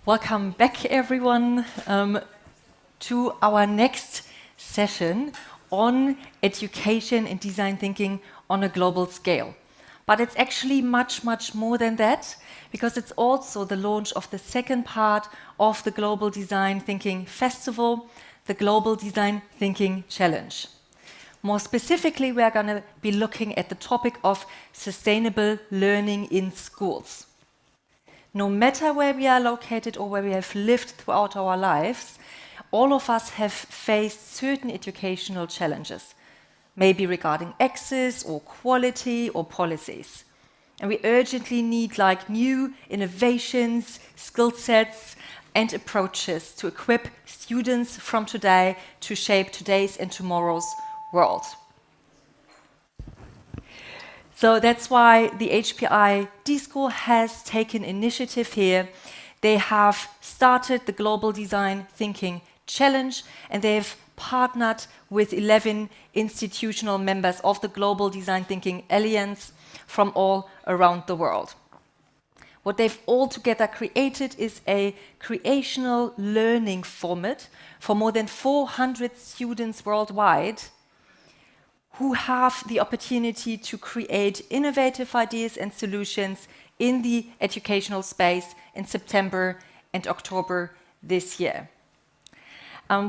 Welcome back, everyone, to our next session on education and design thinking on a global scale. But it's actually much, much more than that, because it's also the launch of the second part of the Global Design Thinking Festival, the Global Design Thinking Challenge. More specifically, we are going to be looking at the topic of sustainable learning in schools. No matter where we are located or where we have lived throughout our lives, all of us have faced certain educational challenges, maybe regarding access or quality or policies. And we urgently need new innovations, skill sets, and approaches to equip students from today to shape today's and tomorrow's world. So that's why the HPI D-School has taken initiative here. They have started the Global Design Thinking Challenge, and they've partnered with 11 institutional members of the Global Design Thinking Alliance from all around the world. What they've all together created is a creational learning format for more than 400 students worldwide who have the opportunity to create innovative ideas and solutions in the educational space in September and October this year.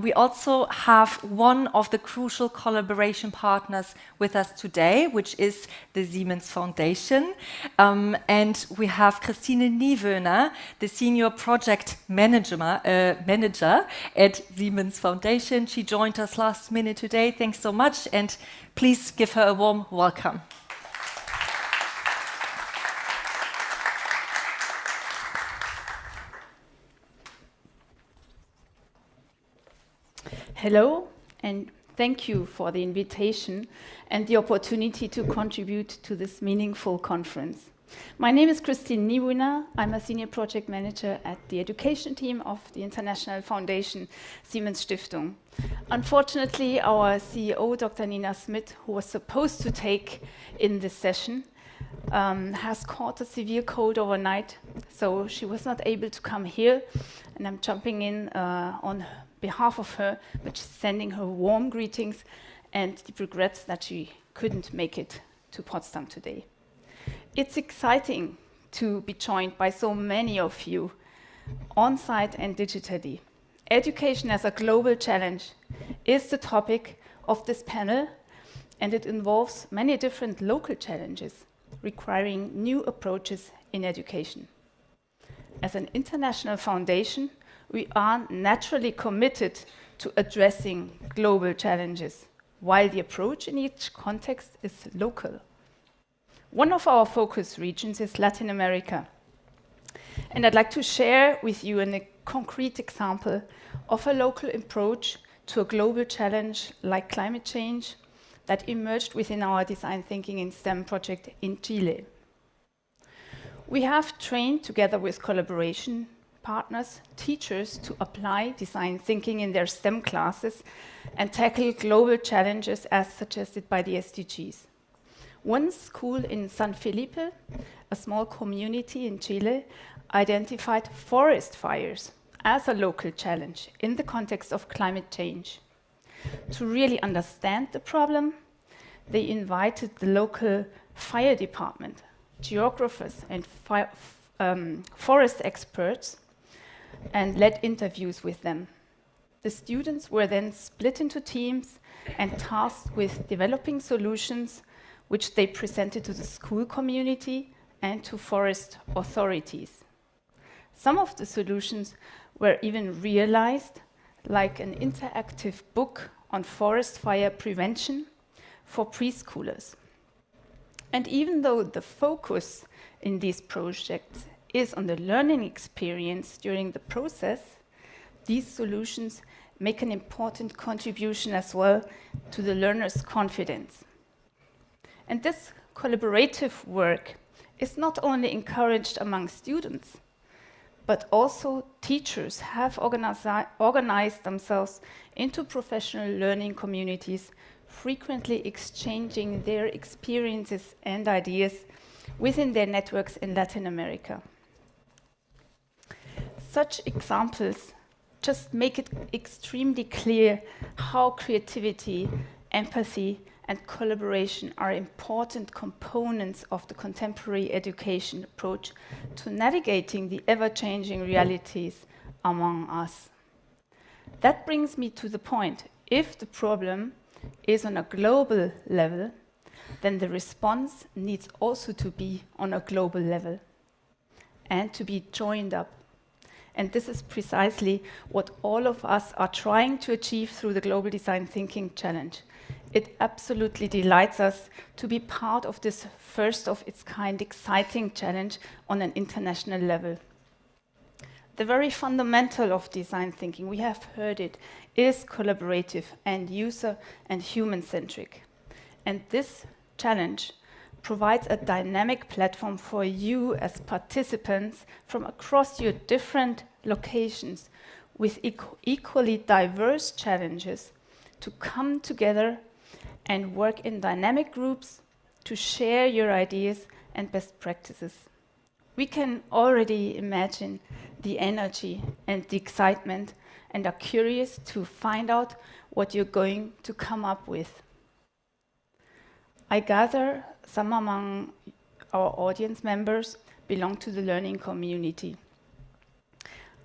We also have one of the crucial collaboration partners with us today, which is the Siemens Foundation. And we have Christine Niewöhner, the Senior Project Manager at Siemens Foundation. She joined us last minute today. Thanks so much. And please give her a warm welcome. Hello, and thank you for the invitation and the opportunity to contribute to this meaningful conference. My name is Christine Niewöhner. I'm a Senior Project Manager at the education team of the International Foundation Siemens Stiftung. Unfortunately, our CEO, Dr. Nina Smith, who was supposed to take in this session, has caught a severe cold overnight, so she was not able to come here, and I'm jumping in on behalf of her, but she's sending her warm greetings and deep regrets that she couldn't make it to Potsdam today. It's exciting to be joined by so many of you, on-site and digitally. Education as a global challenge is the topic of this panel, and it involves many different local challenges requiring new approaches in education. As an international foundation, we are naturally committed to addressing global challenges, while the approach in each context is local. One of our focus regions is Latin America. And I'd like to share with you a concrete example of a local approach to a global challenge like climate change that emerged within our Design Thinking in STEM project in Chile. We have trained, together with collaboration partners, teachers to apply design thinking in their STEM classes and tackle global challenges as suggested by the SDGs. One school in San Felipe, a small community in Chile, identified forest fires as a local challenge in the context of climate change. To really understand the problem, they invited the local fire department, geographers and forest experts, and led interviews with them. The students were then split into teams and tasked with developing solutions which they presented to the school community and to forest authorities. Some of the solutions were even realized, like an interactive book on forest fire prevention for preschoolers. And even though the focus in these projects is on the learning experience during the process, these solutions make an important contribution as well to the learner's confidence. And this collaborative work is not only encouraged among students, but also teachers have organized themselves into professional learning communities, frequently exchanging their experiences and ideas within their networks in Latin America. Such examples just make it extremely clear how creativity, empathy, and collaboration are important components of the contemporary education approach to navigating the ever-changing realities among us. That brings me to the point: if the problem is on a global level, then the response needs also to be on a global level and to be joined up. And this is precisely what all of us are trying to achieve through the Global Design Thinking Challenge. It absolutely delights us to be part of this first of its kind exciting challenge on an international level. The very fundamental of design thinking, we have heard it, is collaborative and user and human-centric. And this challenge provides a dynamic platform for you as participants from across your different locations with equally diverse challenges to come together and work in dynamic groups to share your ideas and best practices. We can already imagine the energy and the excitement and are curious to find out what you're going to come up with. I gather some among our audience members belong to the learning community.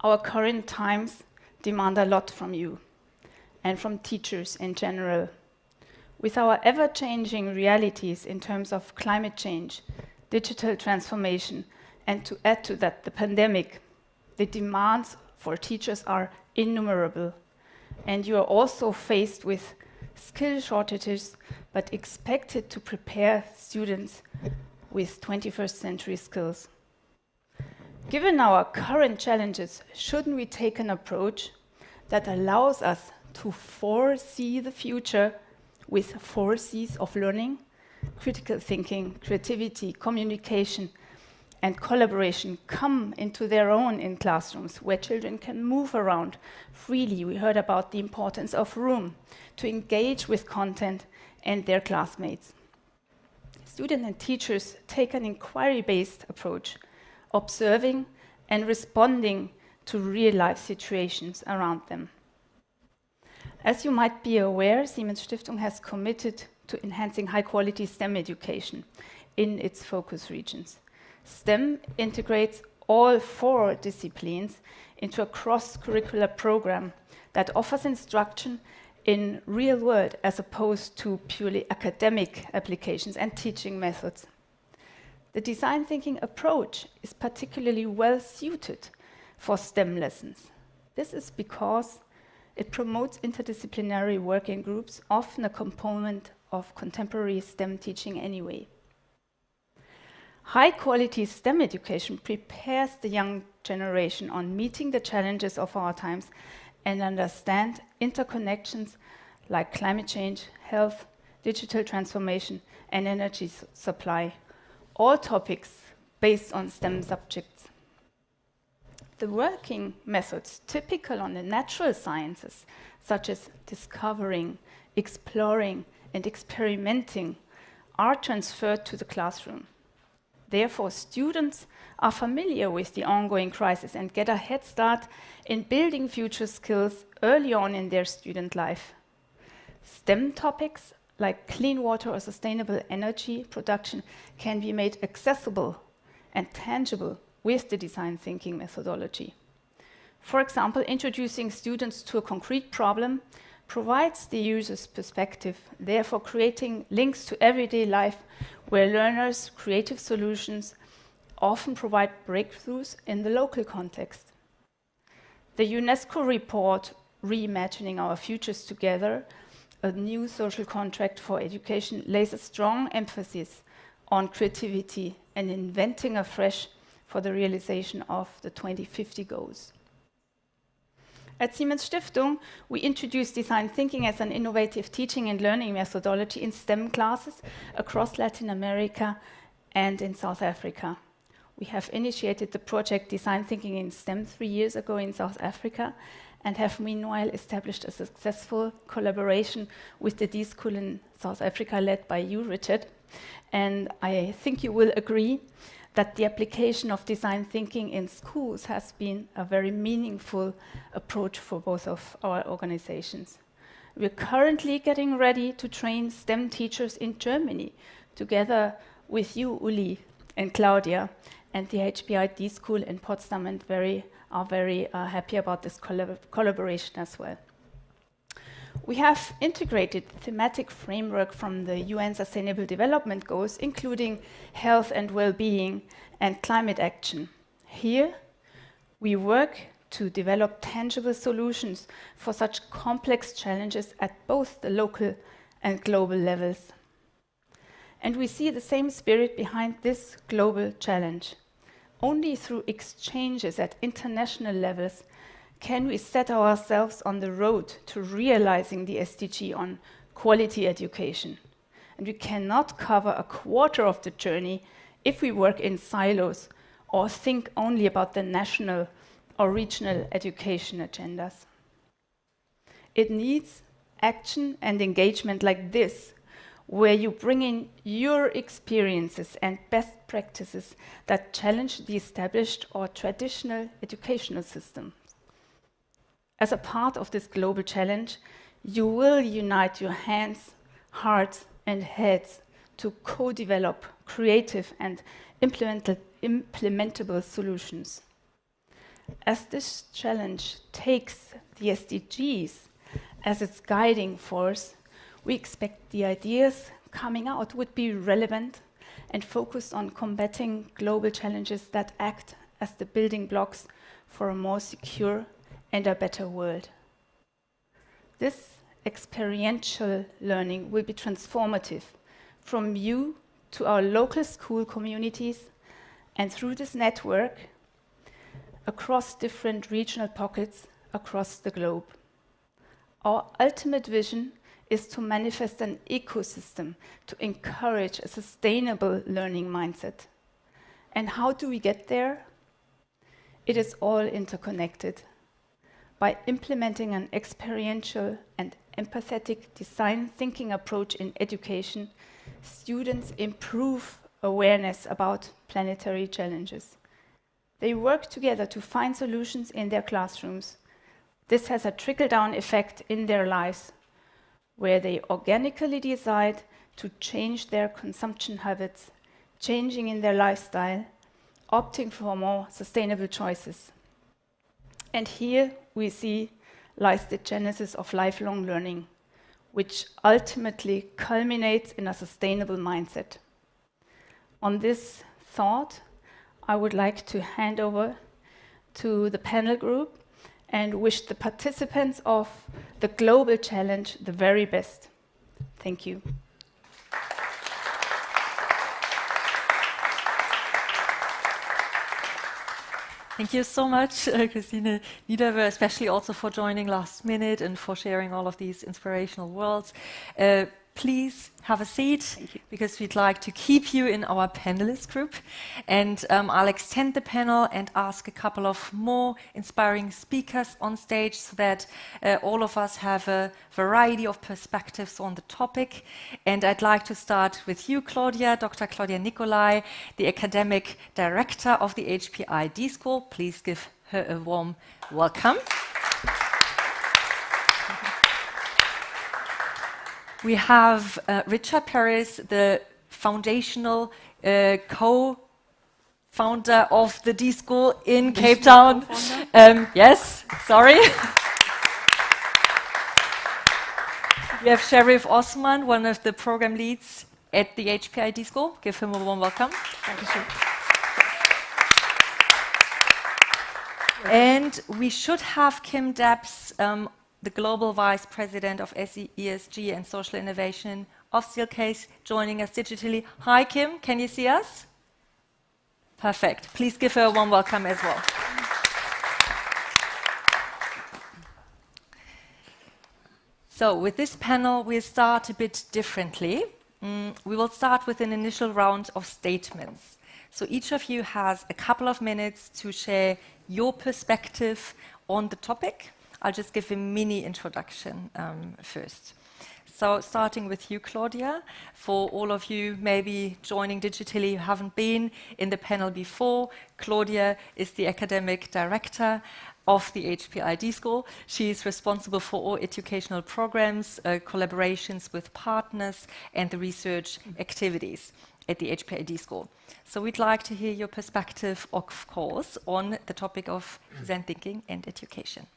Our current times demand a lot from you and from teachers in general. With our ever-changing realities in terms of climate change, digital transformation, and to add to that the pandemic, the demands for teachers are innumerable. And you are also faced with skill shortages, but expected to prepare students with 21st century skills. Given our current challenges, shouldn't we take an approach that allows us to foresee the future with 4 C's of learning? Critical thinking, creativity, communication, and collaboration come into their own in classrooms where children can move around freely. We heard about the importance of room to engage with content and their classmates. Students and teachers take an inquiry-based approach, observing and responding to real-life situations around them. As you might be aware, Siemens Stiftung has committed to enhancing high-quality STEM education in its focus regions. STEM integrates all 4 disciplines into a cross-curricular program that offers instruction in real world as opposed to purely academic applications and teaching methods. The design thinking approach is particularly well suited for STEM lessons. This is because it promotes interdisciplinary working groups, often a component of contemporary STEM teaching anyway. High-quality STEM education prepares the young generation on meeting the challenges of our times and understand interconnections like climate change, health, digital transformation, and energy supply, all topics based on STEM subjects. The working methods typical on the natural sciences, such as discovering, exploring, and experimenting, are transferred to the classroom. Therefore, students are familiar with the ongoing crisis and get a head start in building future skills early on in their student life. STEM topics like clean water or sustainable energy production can be made accessible and tangible with the design thinking methodology. For example, introducing students to a concrete problem provides the user's perspective, therefore creating links to everyday life where learners' creative solutions often provide breakthroughs in the local context. The UNESCO report, Reimagining Our Futures Together, a new social contract for education, lays a strong emphasis on creativity and inventing afresh for the realization of the 2050 goals. At Siemens Stiftung, we introduced design thinking as an innovative teaching and learning methodology in STEM classes across Latin America and in South Africa. We have initiated the project Design Thinking in STEM 3 years ago in South Africa, and have meanwhile established a successful collaboration with the D-School in South Africa, led by you, Richard. And I think you will agree that the application of design thinking in schools has been a very meaningful approach for both of our organizations. We're currently getting ready to train STEM teachers in Germany, together with you, Uli and Claudia, and the HPI D-School in Potsdam, and are very happy about this collaboration as well. We have integrated thematic framework from the UN Sustainable Development Goals, including health and well-being and climate action. Here, we work to develop tangible solutions for such complex challenges at both the local and global levels. And we see the same spirit behind this global challenge. Only through exchanges at international levels can we set ourselves on the road to realizing the SDG on quality education. And we cannot cover a quarter of the journey if we work in silos or think only about the national or regional education agendas. It needs action and engagement like this, where you bring in your experiences and best practices that challenge the established or traditional educational system. As a part of this global challenge, you will unite your hands, hearts, and heads to co-develop creative and implementable solutions. As this challenge takes the SDGs as its guiding force, we expect the ideas coming out would be relevant and focused on combating global challenges that act as the building blocks for a more secure and a better world. This experiential learning will be transformative from you to our local school communities, and through this network across different regional pockets across the globe. Our ultimate vision is to manifest an ecosystem to encourage a sustainable learning mindset. And how do we get there? It is all interconnected. By implementing an experiential and empathetic design thinking approach in education, students improve awareness about planetary challenges. They work together to find solutions in their classrooms. This has a trickle-down effect in their lives, where they organically decide to change their consumption habits, changing in their lifestyle, opting for more sustainable choices. And here we see lies the genesis of lifelong learning, which ultimately culminates in a sustainable mindset. On this thought, I would like to hand over to the panel group and wish the participants of the global challenge the very best. Thank you. Thank you so much, Christine Niewöhner, especially also for joining last minute and for sharing all of these inspirational words. Please have a seat, because we'd like to keep you in our panelist group. And I'll extend the panel and ask a couple of more inspiring speakers on stage so that all of us have a variety of perspectives on the topic. And I'd like to start with you, Claudia, Dr. Claudia Nicolai, the academic director of the HPI D-School. Please give her a warm welcome. We have Richard Perez, the foundational co-founder of the D-School in Cape Town. Yes, sorry. We have Sherif Osman, one of the program leads at the HPI D-School. Give him a warm welcome. Thank you. And we should have Kim Debs, the Global Vice President of ESG and Social Innovation of Steelcase, joining us digitally. Hi, Kim, can you see us? Perfect. Please give her a warm welcome as well. So with this panel, we'll start a bit differently. We will start with an initial round of statements. So each of you has a couple of minutes to share your perspective on the topic. I'll just give a mini introduction first. So starting with you, Claudia, for all of you maybe joining digitally who haven't been in the panel before, Claudia is the academic director of the HPI D-School. She is responsible for all educational programs, collaborations with partners, and the research activities at the HPI D-School. So we'd like to hear your perspective, of course, on the topic of design thinking and education.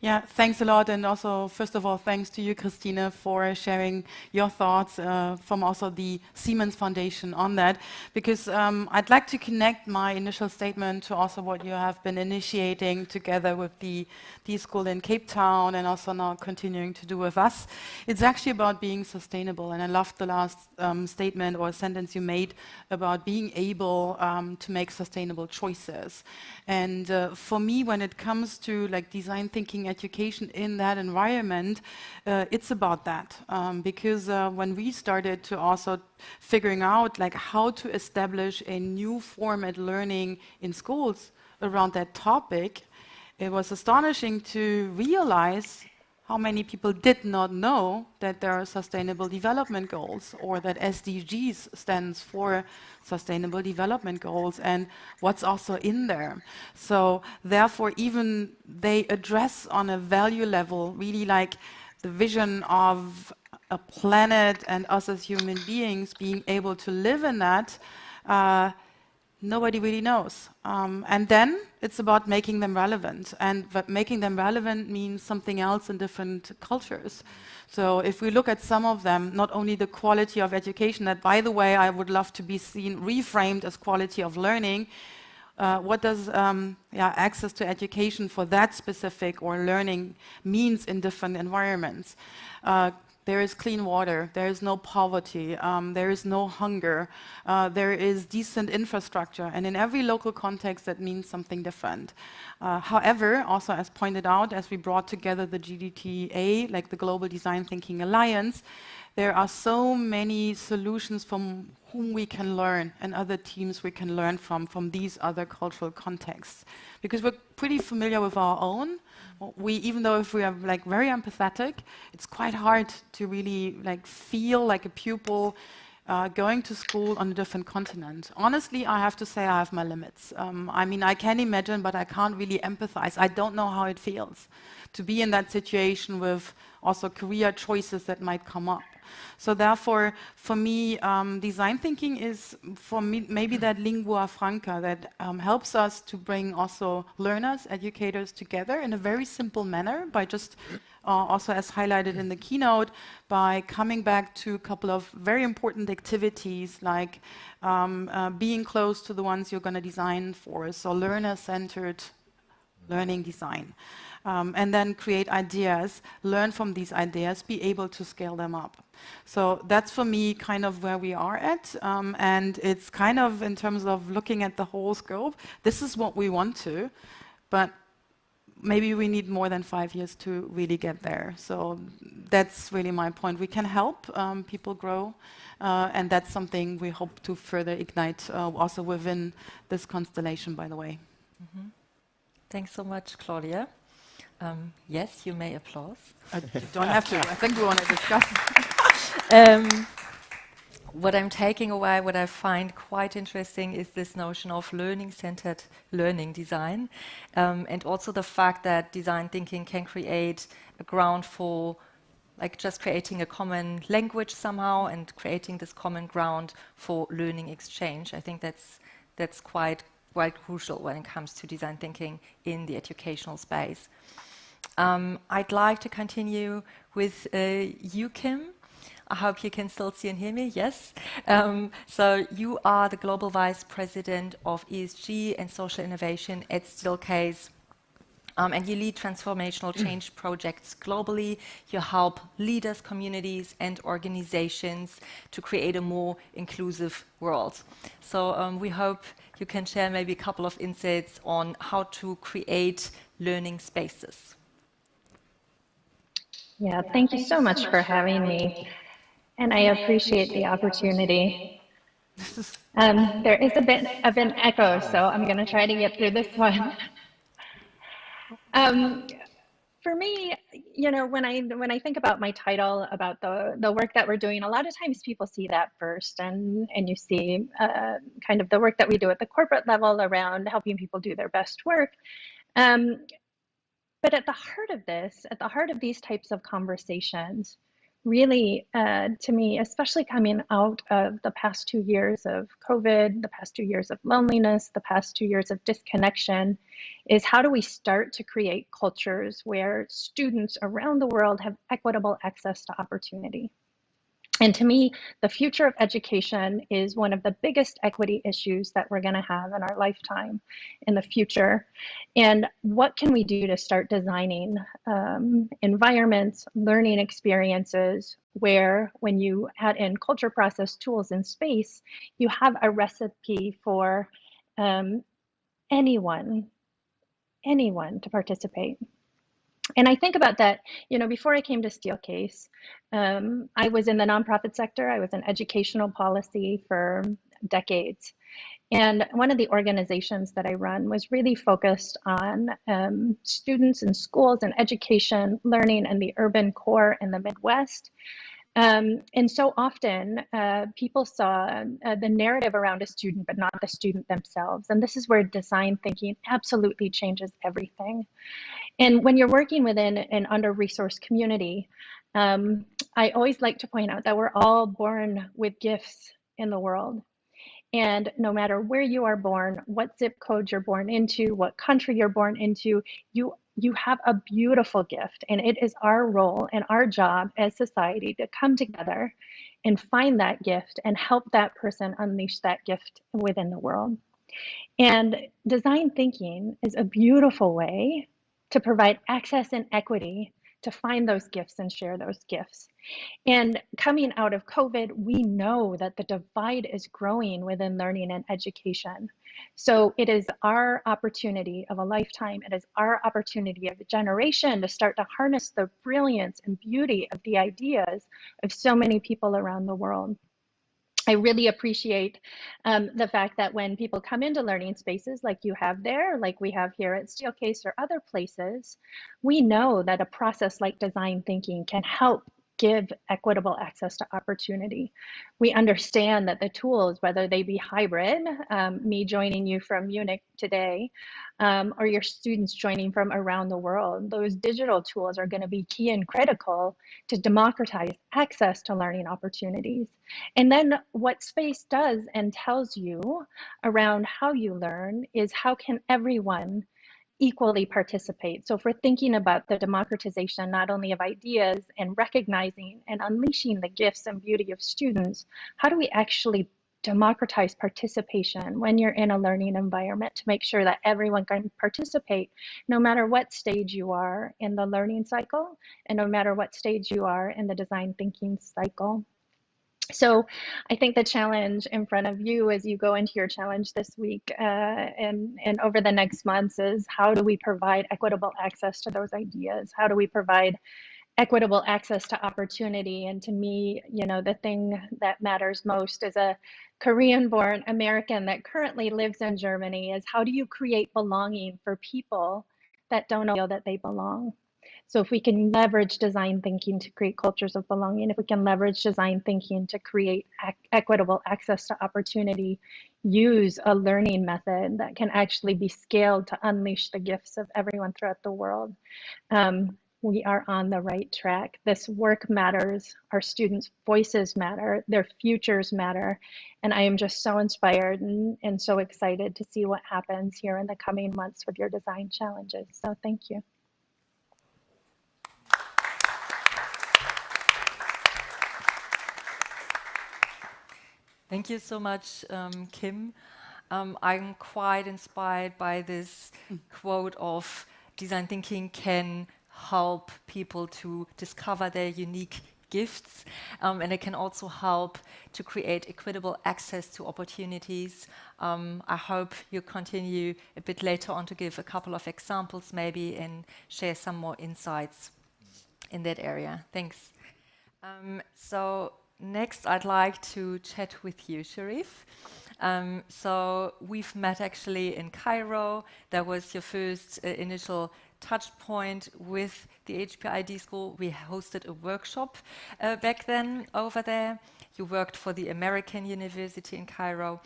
Yeah, thanks a lot. And also, first of all, thanks to you, Christine, for sharing your thoughts from also the Siemens Foundation on that. Because I'd like to connect my initial statement to also what you have been initiating together with the D-School in Cape Town and also now continuing to do with us. It's actually about being sustainable. And I loved the last statement or sentence you made about being able to make sustainable choices. And for me, when it comes to like design thinking, education in that environment, it's about that. Because when we started to also figuring out like how to establish a new format learning in schools around that topic, it was astonishing to realize how many people did not know that there are sustainable development goals or that SDGs stands for sustainable development goals and what's also in there. So therefore, even they address on a value level really like the vision of a planet and us as human beings being able to live in that, nobody really knows. And then it's about making them relevant. And but making them relevant means something else in different cultures. So if we look at some of them, not only the quality of education, that by the way, I would love to be seen reframed as quality of learning, what does access to education for that specific or learning means in different environments? There is clean water, there is no poverty, there is no hunger, there is decent infrastructure, and in every local context that means something different. However, also as pointed out, as we brought together the GDTA, like the Global Design Thinking Alliance, there are so many solutions from whom we can learn and other teams we can learn from these other cultural contexts. Because we're pretty familiar with our own. Even though if we are like very empathetic, it's quite hard to really like feel like a pupil going to school on a different continent. Honestly, I have to say I have my limits. I mean, I can imagine, but I can't really empathize. I don't know how it feels to be in that situation with also career choices that might come up. So therefore, for me, design thinking is, for me, maybe that lingua franca that helps us to bring also learners, educators together in a very simple manner by just, also as highlighted in the keynote, by coming back to a couple of very important activities like being close to the ones you're going to design for, so learner-centered learning design. And then create ideas, learn from these ideas, be able to scale them up. So that's for me kind of where we are at. And it's kind of in terms of looking at the whole scope, this is what we want to, but maybe we need more than 5 years to really get there. So that's really my point. We can help people grow, and that's something we hope to further ignite also within this constellation, by the way. Mm-hmm. Thanks so much, Claudia. Yes, you may applaud. You don't have to. I think we want to discuss. What I'm taking away, what I find quite interesting is this notion of learning-centered learning design, and also the fact that design thinking can create a ground for like just creating a common language somehow and creating this common ground for learning exchange. I think that's quite crucial when it comes to design thinking in the educational space. I'd like to continue with you, Kim. I hope you can still see and hear me. Yes. So you are the Global Vice President of ESG and Social Innovation at Steelcase. And you lead transformational change projects globally. You help leaders, communities, and organizations to create a more inclusive world. So we hope you can share maybe a couple of insights on how to create learning spaces. Yeah, thank you so much for having me. And I appreciate the opportunity. There is a bit of an echo, so I'm going to try to get through this one. Um, for me, you know, when I think about my title, about the work that we're doing, a lot of times people see that first, and you see kind of the work that we do at the corporate level around helping people do their best work. But at the heart of this, at the heart of these types of conversations, really, to me, especially coming out of the past 2 years of COVID, the past 2 years of loneliness, the past 2 years of disconnection, is how do we start to create cultures where students around the world have equitable access to opportunity? And to me, the future of education is one of the biggest equity issues that we're going to have in our lifetime in the future. And what can we do to start designing environments, learning experiences, where when you add in culture, process, tools, and space, you have a recipe for anyone to participate. And I think about that, you know, before I came to Steelcase, I was in the nonprofit sector. I was in educational policy for decades. And one of the organizations that I run was really focused on students in schools and education, learning in the urban core in the Midwest. And so often people saw the narrative around a student, but not the student themselves. And this is where design thinking absolutely changes everything. And when you're working within an under-resourced community, I always like to point out that we're all born with gifts in the world. And no matter where you are born, what zip code you're born into, what country you're born into, you have a beautiful gift. And it is our role and our job as society to come together and find that gift and help that person unleash that gift within the world. And design thinking is a beautiful way to provide access and equity to find those gifts and share those gifts. And coming out of COVID, we know that the divide is growing within learning and education. So it is our opportunity of a lifetime, it is our opportunity of a generation to start to harness the brilliance and beauty of the ideas of so many people around the world. I really appreciate the fact that when people come into learning spaces like you have there, like we have here at Steelcase or other places, we know that a process like design thinking can help give equitable access to opportunity. We understand that the tools, whether they be hybrid, me joining you from Munich today, or your students joining from around the world, those digital tools are going to be key and critical to democratize access to learning opportunities. And then what space does and tells you around how you learn is how can everyone equally participate. So if we're thinking about the democratization, not only of ideas and recognizing and unleashing the gifts and beauty of students, how do we actually democratize participation when you're in a learning environment to make sure that everyone can participate, no matter what stage you are in the learning cycle and no matter what stage you are in the design thinking cycle. So I think the challenge in front of you as you go into your challenge this week and over the next months is how do we provide equitable access to those ideas? How do we provide equitable access to opportunity? And to me, you know, the thing that matters most as a Korean-born American that currently lives in Germany is how do you create belonging for people that don't feel that they belong? So if we can leverage design thinking to create cultures of belonging, if we can leverage design thinking to create equitable access to opportunity, use a learning method that can actually be scaled to unleash the gifts of everyone throughout the world, we are on the right track. This work matters. Our students' voices matter. Their futures matter. And I am just so inspired and so excited to see what happens here in the coming months with your design challenges. So thank you. Thank you so much, Kim. I'm quite inspired by this quote of design thinking can help people to discover their unique gifts, and it can also help to create equitable access to opportunities. I hope you continue a bit later on to give a couple of examples maybe and share some more insights in that area. Thanks. So next, I'd like to chat with you, Sherif. So we've met actually in Cairo. That was your first initial touch point with the HPI D-School. We hosted a workshop back then over there. You worked for the American University in Cairo,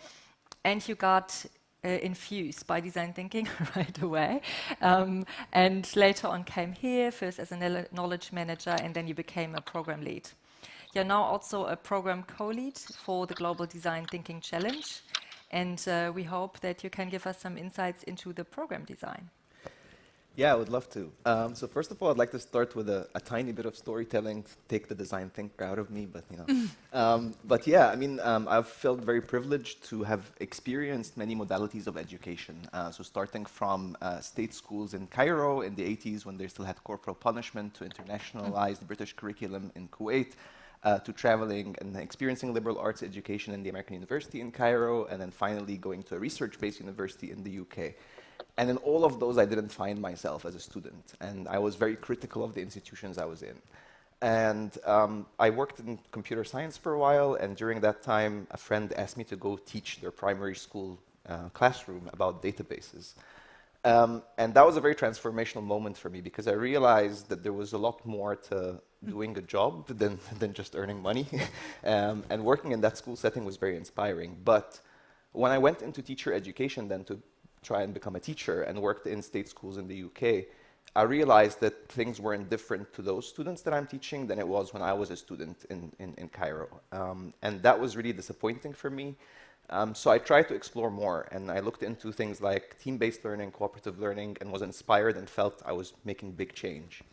and you got infused by design thinking right away. And later on came here, first as a knowledge manager, and then you became a program lead. You're now also a program co-lead for the Global Design Thinking Challenge, and we hope that you can give us some insights into the program design. Yeah, I would love to. So first of all, I'd like to start with a tiny bit of storytelling to take the design thinker out of me, but you know. But yeah, I mean, I've felt very privileged to have experienced many modalities of education. So starting from state schools in Cairo in the 80s when they still had corporal punishment, to internationalize the British curriculum in Kuwait, to traveling and experiencing liberal arts education in the American University in Cairo, and then finally going to a research-based university in the UK. And in all of those, I didn't find myself as a student, and I was very critical of the institutions I was in. And I worked in computer science for a while, and during that time, a friend asked me to go teach their primary school classroom about databases. And that was a very transformational moment for me, because I realized that there was a lot more to doing a job than just earning money. And working in that school setting was very inspiring. But when I went into teacher education then to try and become a teacher and worked in state schools in the UK, I realized that things weren't different to those students that I'm teaching than it was when I was a student in Cairo. And that was really disappointing for me. So I tried to explore more, and I looked into things like team-based learning, cooperative learning, and was inspired and felt I was making big change.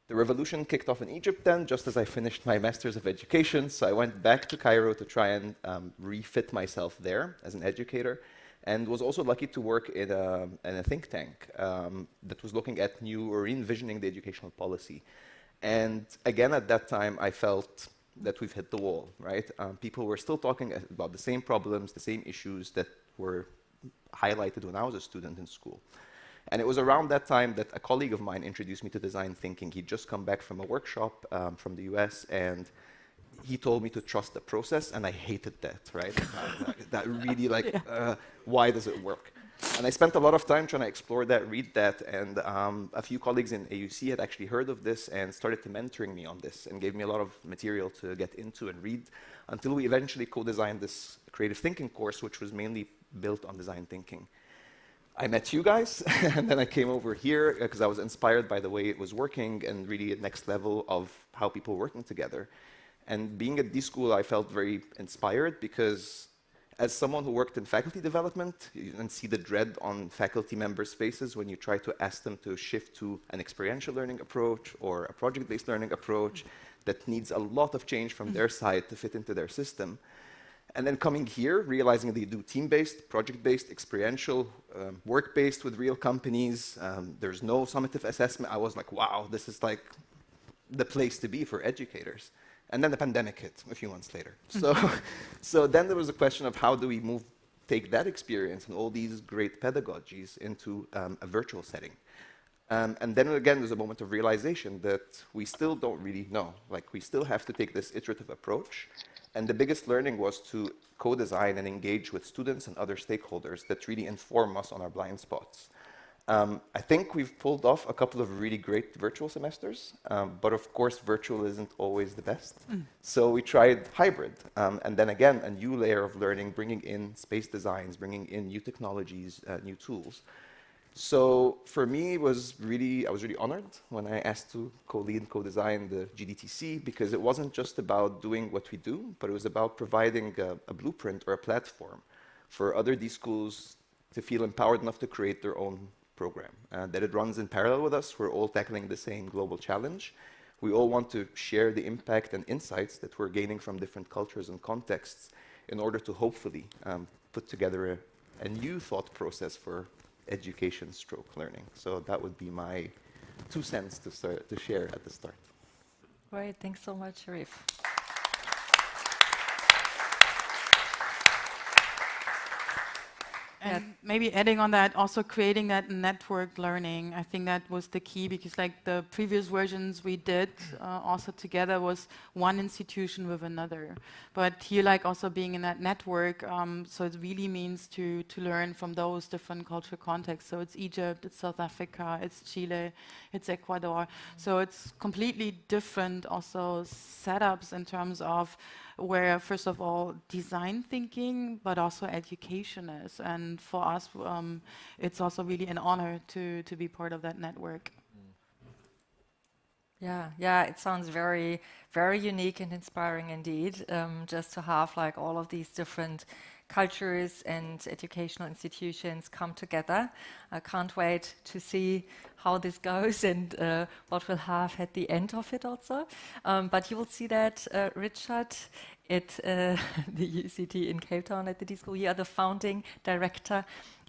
The revolution kicked off in Egypt then, just as I finished my Master's of Education, so I went back to Cairo to try and refit myself there as an educator, and was also lucky to work in a think tank that was looking at new or re-envisioning the educational policy. And again, at that time, I felt that we've hit the wall, right? People were still talking about the same problems, the same issues that were highlighted when I was a student in school. And it was around that time that a colleague of mine introduced me to design thinking. He'd just come back from a workshop from the US, and he told me to trust the process, and I hated that, right? That really, like, why does it work? And I spent a lot of time trying to explore that, read that, and a few colleagues in AUC had actually heard of this and started to mentoring me on this and gave me a lot of material to get into and read until we eventually co-designed this creative thinking course, which was mainly built on design thinking. I met you guys, and then I came over here because I was inspired by the way it was working and really a next level of how people were working together. And being at D-School, I felt very inspired because as someone who worked in faculty development, you can see the dread on faculty members' faces when you try to ask them to shift to an experiential learning approach or a project-based learning approach that needs a lot of change from their side to fit into their system. And then coming here, realizing that you do team-based, project-based, experiential, work-based with real companies, there's no summative assessment. I was like, wow, this is like the place to be for educators. And then the pandemic hit a few months later. So then there was a question of how do we take that experience and all these great pedagogies into a virtual setting. And then again, there's a moment of realization that we still don't really know. Like, we still have to take this iterative approach. And the biggest learning was to co-design and engage with students and other stakeholders that really inform us on our blind spots. I think we've pulled off a couple of really great virtual semesters, but of course, virtual isn't always the best. So we tried hybrid, and then again, a new layer of learning, bringing in space designs, bringing in new technologies, new tools. So for me, I was really honored when I asked to co-lead and co-design the GDTC, because it wasn't just about doing what we do, but it was about providing a blueprint or a platform for other D-schools to feel empowered enough to create their own program, that it runs in parallel with us. We're all tackling the same global challenge. We all want to share the impact and insights that we're gaining from different cultures and contexts in order to hopefully put together a new thought process for education stroke learning. So that would be my 2 cents to share at the start. Great, thanks so much, Sherif. And maybe adding on that, also creating that network learning. I think that was the key, because like the previous versions we did also together was one institution with another. But here, like also being in that network, so it really means to learn from those different cultural contexts. So it's Egypt, it's South Africa, it's Chile, it's Ecuador. So it's completely different also setups in terms of where, first of all, design thinking, but also education is. And for us, it's also really an honor to be part of that network. Yeah, it sounds very, very unique and inspiring indeed, just to have like all of these different cultures and educational institutions come together. I can't wait to see how this goes and what we'll have at the end of it also. But you will see that, Richard, at the UCT in Cape Town at the D-School. You are the founding director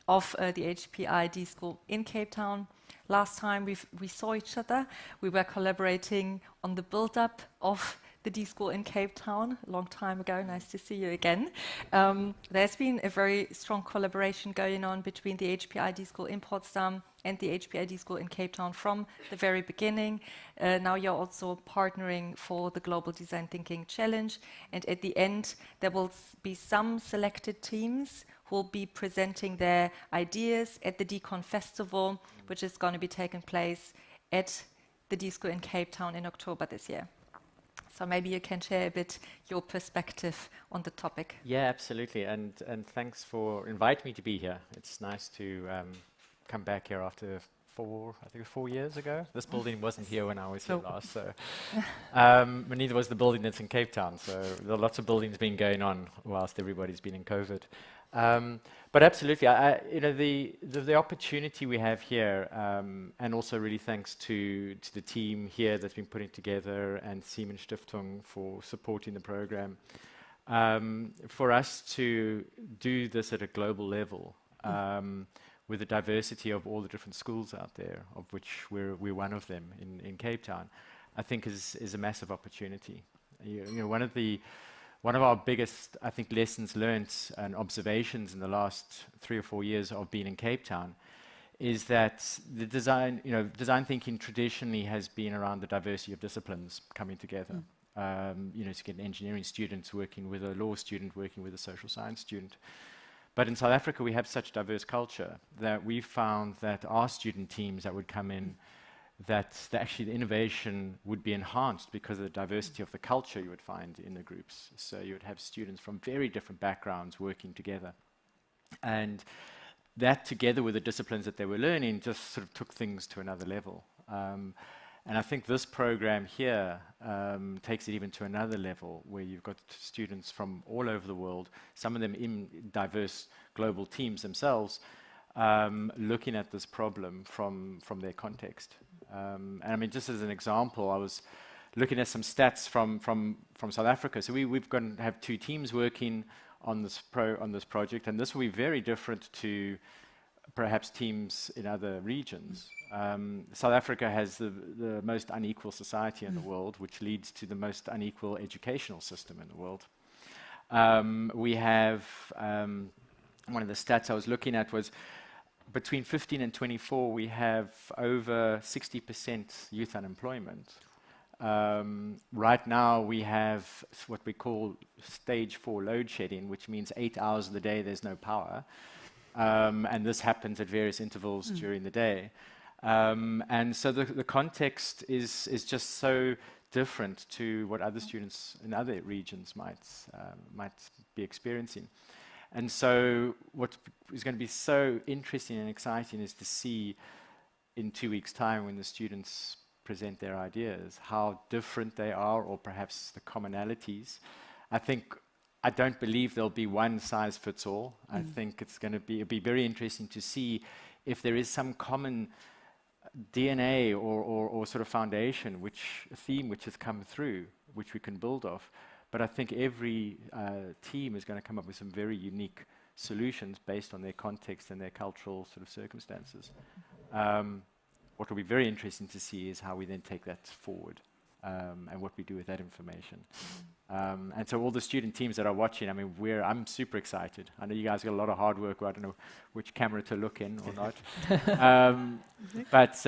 of the HPI D-School in Cape Town. Last time we saw each other, we were collaborating on the build-up of the D-School in Cape Town a long time ago. Nice to see you again. There's been a very strong collaboration going on between the HPI D-School in Potsdam and the HPI D-School in Cape Town from the very beginning. Now you're also partnering for the Global Design Thinking Challenge. And at the end, there will be some selected teams who will be presenting their ideas at the DCON Festival, which is going to be taking place at the D-School in Cape Town in October this year. So maybe you can share a bit your perspective on the topic. Yeah, absolutely. And thanks for inviting me to be here. It's nice to come back here after 4 years ago. This building wasn't here when I was here last, so but neither was the building that's in Cape Town. So there are lots of buildings been going on whilst everybody's been in COVID. But absolutely, the opportunity we have here, and also really thanks to the team here that's been putting together, and Siemens Stiftung for supporting the program, for us to do this at a global level, with the diversity of all the different schools out there, of which we're one of them in Cape Town, I think is a massive opportunity. One of our biggest, I think, lessons learned and observations in the last 3 or 4 years of being in Cape Town is that the design thinking traditionally has been around the diversity of disciplines coming together. To get engineering students working with a law student, working with a social science student. But in South Africa, we have such diverse culture that we found that our student teams that would come in, that actually the innovation would be enhanced because of the diversity of the culture you would find in the groups. So you would have students from very different backgrounds working together. And that, together with the disciplines that they were learning, just sort of took things to another level. And I think this program here takes it even to another level, where you've got students from all over the world, some of them in diverse global teams themselves, looking at this problem from their context. And I mean, just as an example, I was looking at some stats from South Africa. So we've going to have 2 teams working on this project, and this will be very different to perhaps teams in other regions. South Africa has the most unequal society in the world, which leads to the most unequal educational system in the world. We have, one of the stats I was looking at was, between 15 and 24, we have over 60% youth unemployment. Right now, we have what we call stage 4 load shedding, which means 8 hours of the day there's no power. And this happens at various intervals during the day. And so the context is just so different to what other students in other regions might be experiencing. And so what is going to be so interesting and exciting is to see in 2 weeks' time, when the students present their ideas, how different they are, or perhaps the commonalities. I don't believe there'll be one size fits all. I think it'll be very interesting to see if there is some common DNA or sort of foundation, a theme which has come through, which we can build off. But I think every team is going to come up with some very unique solutions based on their context and their cultural sort of circumstances. What will be very interesting to see is how we then take that forward. and what we do with that information. And so all the student teams that are watching, I mean, I'm super excited. I know you guys got a lot of hard work. I don't know which camera to look in or not. But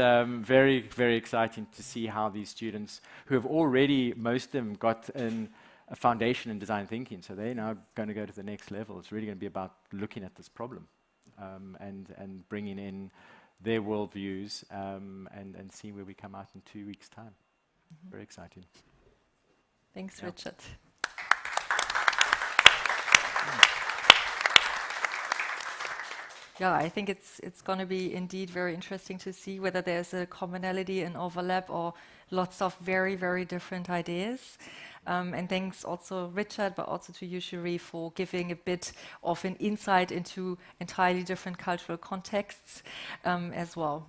very, very exciting to see how these students, who have already, most of them, got a foundation in design thinking, so they're now going to go to the next level. It's really going to be about looking at this problem and bringing in their worldviews and seeing where we come out in 2 weeks' time. Very exciting. Thanks, Richard. Yeah, I think it's going to be indeed very interesting to see whether there's a commonality and overlap or lots of very, very different ideas. And thanks also, Richard, but also to you, Sherif, for giving a bit of an insight into entirely different cultural contexts as well.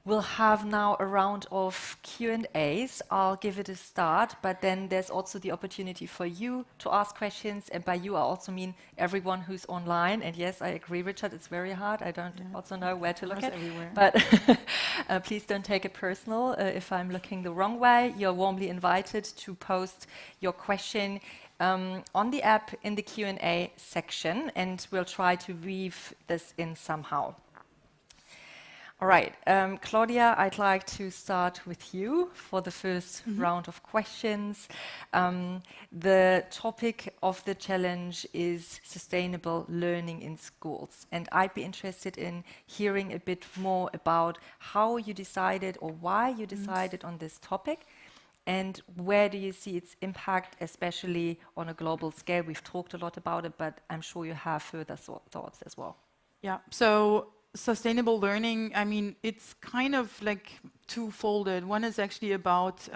We'll have now a round of Q&As. I'll give it a start, but then there's also the opportunity for you to ask questions. And by you, I also mean everyone who's online. And yes, I agree, Richard, it's very hard. I don't also know where to look at. Everywhere. But please don't take it personal. If I'm looking the wrong way, you're warmly invited to post your question on the app in the Q&A section, and we'll try to weave this in somehow. All right, Claudia, I'd like to start with you for the first round of questions. The topic of the challenge is sustainable learning in schools. And I'd be interested in hearing a bit more about how you decided or why you decided on this topic. And where do you see its impact, especially on a global scale? We've talked a lot about it, but I'm sure you have further thoughts as well. Yeah, so sustainable learning, I mean, it's kind of like two-folded. One is actually about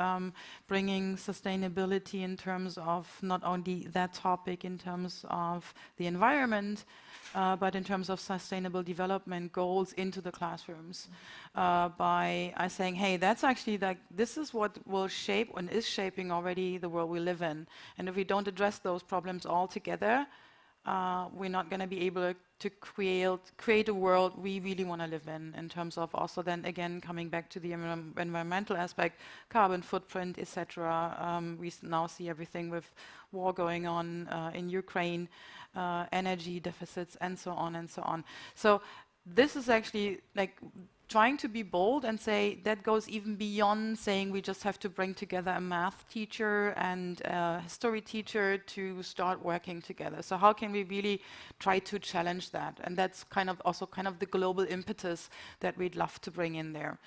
bringing sustainability in terms of not only that topic in terms of the environment, but in terms of sustainable development goals into the classrooms by saying, hey, that's actually like, this is what will shape and is shaping already the world we live in. And if we don't address those problems all together, we're not going to be able to create a world we really want to live in terms of also then again coming back to the environmental aspect, carbon footprint, etc. We now see everything with war going on in Ukraine, energy deficits, and so on and so on. So this is actually like trying to be bold and say that goes even beyond saying we just have to bring together a math teacher and a history teacher to start working together. So how can we really try to challenge that? And that's kind of also kind of the global impetus that we'd love to bring in there.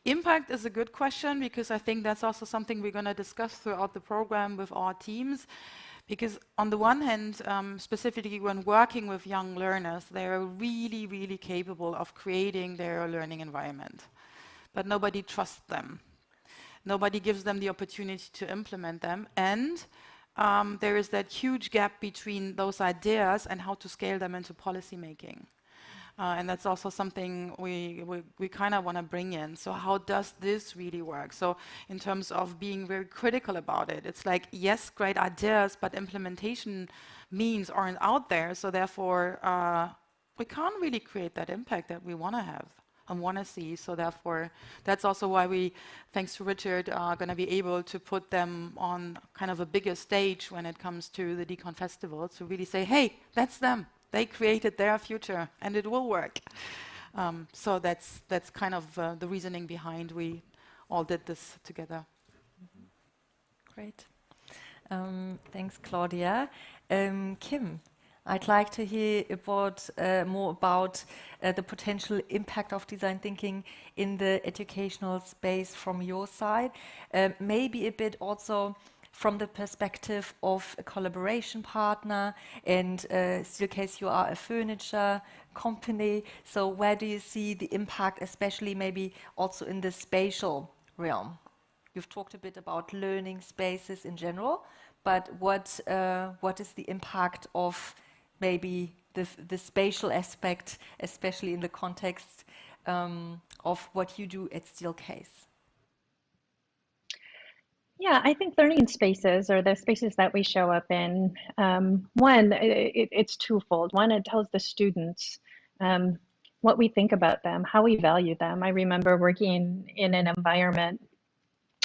Impact is a good question because I think that's also something we're going to discuss throughout the program with our teams. Because on the one hand, specifically when working with young learners, they are really, really capable of creating their learning environment. But nobody trusts them. Nobody gives them the opportunity to implement them. And there is that huge gap between those ideas and how to scale them into policy making. And that's also something we kind of want to bring in. So how does this really work? So in terms of being very critical about it, it's like, yes, great ideas, but implementation means aren't out there. So therefore, we can't really create that impact that we want to have and want to see. So therefore, that's also why we, thanks to Richard, are going to be able to put them on kind of a bigger stage when it comes to the Decon Festival to really say, hey, that's them. They created their future, and it will work. So that's kind of the reasoning behind we all did this together. Great. Thanks, Claudia. Kim, I'd like to hear more about the potential impact of design thinking in the educational space from your side. Maybe a bit also from the perspective of a collaboration partner, and Steelcase, you are a furniture company, so where do you see the impact, especially maybe also in the spatial realm? You've talked a bit about learning spaces in general, but what is the impact of maybe the spatial aspect, especially in the context of what you do at Steelcase? Yeah, I think learning spaces, or the spaces that we show up in, one, it's twofold. One, it tells the students what we think about them, how we value them. I remember working in an environment